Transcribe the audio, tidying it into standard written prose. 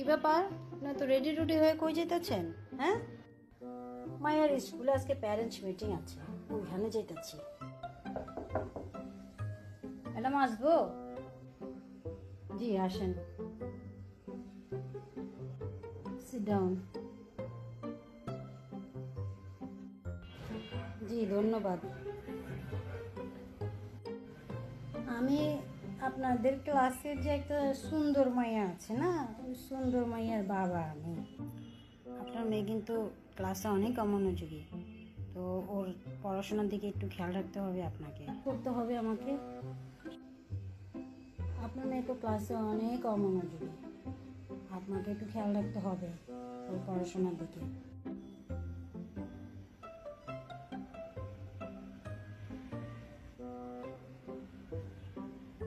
কি ব্যাপার, না তো রেডি টুডি হয়ে কই যেতেছেন? হ্যাঁ, মায়ের স্কুলে আজকে প্যারেন্টস মিটিং আছে, ওইখানে যেতেছি। ম্যাডাম আসবো? জি আসেন, সিট ডাউন। জি ধন্যবাদ। আমি আপনাদের ক্লাসের যে একটা সুন্দর মাইয়া আছে না, ওই সুন্দর মাইয়ার বাবা আমি। আপনার মেয়ে কিন্তু ক্লাসে অনেক অমনোযোগী, তো ওর পড়াশোনার দিকে একটু খেয়াল রাখতে হবে, আপনাকে করতে হবে আমাকে। আপনার মেয়ে তো ক্লাসে অনেক অমনোযোগী, আপনাকে একটু খেয়াল রাখতে হবে ওর পড়াশোনার দিকে।